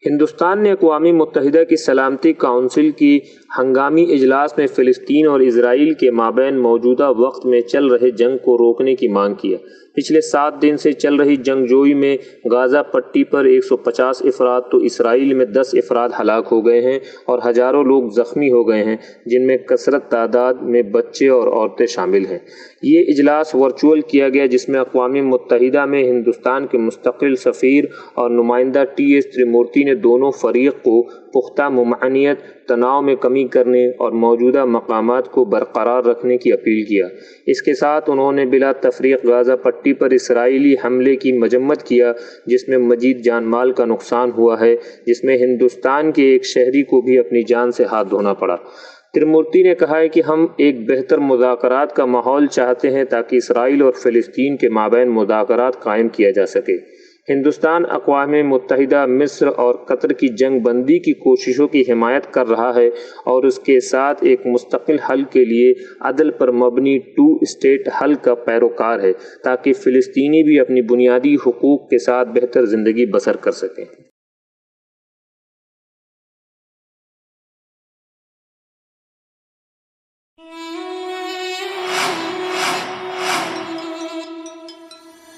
ہندوستان نے اقوام متحدہ کی سلامتی کونسل کی ہنگامی اجلاس میں فلسطین اور اسرائیل کے مابین موجودہ وقت میں چل رہے جنگ کو روکنے کی مانگ کی۔ پچھلے 7 دن سے چل رہی جنگجوئی میں غزہ پٹی پر 150 افراد تو اسرائیل میں 10 افراد ہلاک ہو گئے ہیں اور ہزاروں لوگ زخمی ہو گئے ہیں، جن میں کثرت تعداد میں بچے اور عورتیں شامل ہیں۔ یہ اجلاس ورچوئل کیا گیا، جس میں اقوام متحدہ میں ہندوستان کے مستقل سفیر اور نمائندہ TS ترمورتی نے دونوں فریق کو پختہ ممانعت، تناؤ میں کمی کرنے اور موجودہ مقامات کو برقرار رکھنے کی اپیل کیا۔ اس کے ساتھ انہوں نے بلا تفریق غزہ پٹی پر اسرائیلی حملے کی مذمت کیا، جس میں مزید جان مال کا نقصان ہوا ہے، جس میں ہندوستان کے ایک شہری کو بھی اپنی جان سے ہاتھ دھونا پڑا۔ ترمورتی نے کہا ہے کہ ہم ایک بہتر مذاکرات کا ماحول چاہتے ہیں تاکہ اسرائیل اور فلسطین کے مابین مذاکرات قائم کیا جا سکے۔ ہندوستان اقوام متحدہ، مصر اور قطر کی جنگ بندی کی کوششوں کی حمایت کر رہا ہے اور اس کے ساتھ ایک مستقل حل کے لیے عدل پر مبنی 2 اسٹیٹ حل کا پیروکار ہے، تاکہ فلسطینی بھی اپنی بنیادی حقوق کے ساتھ بہتر زندگی بسر کر سکیں۔